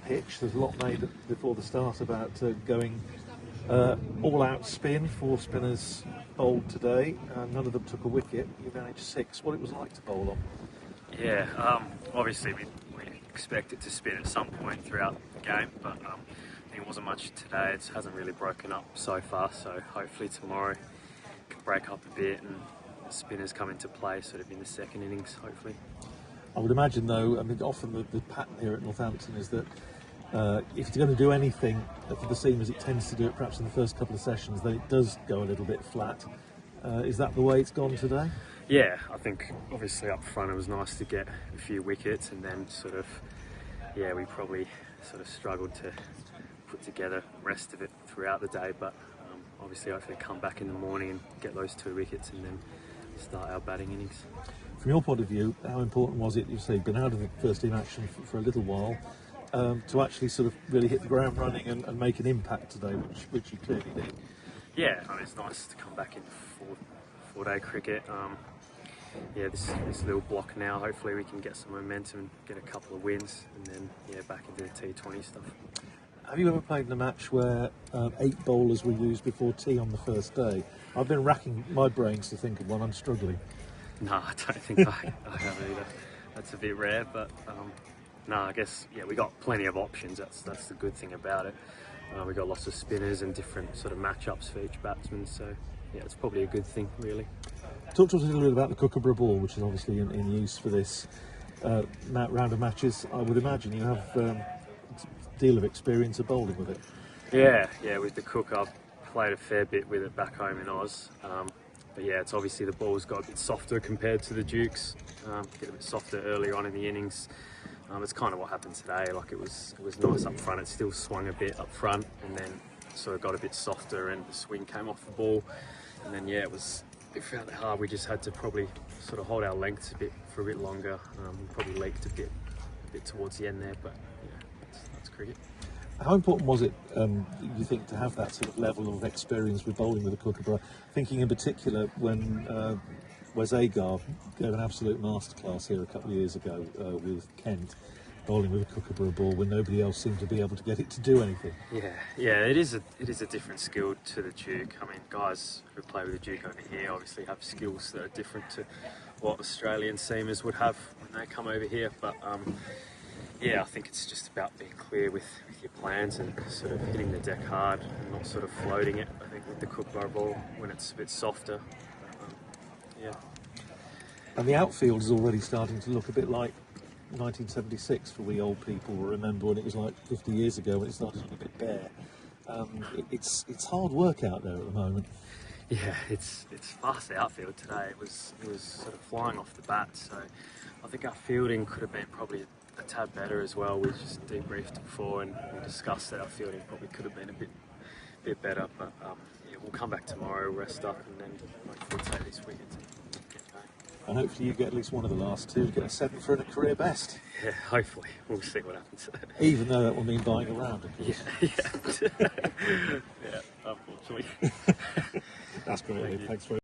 pitch. There's a lot made before the start about going all-out spin. 4 spinners bowled today, and none of them took a wicket. You managed 6. What it was like to bowl on? Yeah, obviously we expect it to spin at some point throughout the game, but I think it wasn't much today. It hasn't really broken up so far, so hopefully tomorrow it can break up a bit and the spinners come into play sort of in the second innings, hopefully. I would imagine, though, I mean, often the pattern here at Northampton is that if it's going to do anything for the seamers, it tends to do it perhaps in the first couple of sessions, then it does go a little bit flat. Is that the way it's gone today? Yeah, I think obviously up front it was nice to get a few wickets, and then sort of, yeah, we probably sort of struggled to put together the rest of it throughout the day, but obviously hopefully come back in the morning and get those 2 wickets and then start our batting innings. From your point of view, how important was it, you say, been out of the first team action for a little while, to actually sort of really hit the ground running and make an impact today, which you clearly did? Yeah, I mean, it's nice to come back into four-day cricket. Yeah, this little block now, hopefully we can get some momentum and get a couple of wins, and then yeah, back into the T20 stuff. Have you ever played in a match where 8 bowlers were used before tea on the first day? I've been racking my brains to think of one. I'm struggling. No, I don't think I have either. That's a bit rare, but no, I guess yeah, we got plenty of options. That's the good thing about it. We got lots of spinners and different sort of matchups for each batsman. So yeah, it's probably a good thing, really. Talk to us a little bit about the Kookaburra ball, which is obviously in use for this round of matches. I would imagine you have a deal of experience of bowling with it. Yeah, with the Cook, I've played a fair bit with it back home in Oz. But yeah, it's obviously the ball's got a bit softer compared to the Dukes. Get a bit softer earlier on in the innings. It's kind of what happened today. Like it was nice up front. It still swung a bit up front, and then sort of got a bit softer, and the swing came off the ball. And then yeah, we found it hard. We just had to probably sort of hold our lengths for a bit longer. We probably leaked a bit towards the end there, but yeah, that's cricket. How important was it, you think, to have that sort of level of experience with bowling with a Kookaburra? Thinking in particular when Wes Agar gave an absolute masterclass here a couple of years ago with Kent, bowling with a Kookaburra ball when nobody else seemed to be able to get it to do anything. Yeah, it is a different skill to the Duke. I mean, guys who play with the Duke over here obviously have skills that are different to what Australian seamers would have when they come over here, but yeah, I think it's just about being clear with your plans and sort of hitting the deck hard and not sort of floating it. I think with the Kookaburra ball when it's a bit softer. Yeah. And the outfield is already starting to look a bit like 1976 for we old people. Remember when it was like 50 years ago when it started to look a bit bare. It's hard work out there at the moment. Yeah, it's fast outfield today. It was sort of flying off the bat. So I think our fielding could have been probably a tad better as well. We just debriefed before and we discussed that our fielding probably could have been a bit better. But yeah, we'll come back tomorrow, rest up, and then hopefully take this wicket and get going. And hopefully you get at least one of the last 2, get a 7th and a career best. Yeah, hopefully. We'll see what happens. Even though that will mean buying a round, of course. Yeah, unfortunately. That's great. Thanks very much.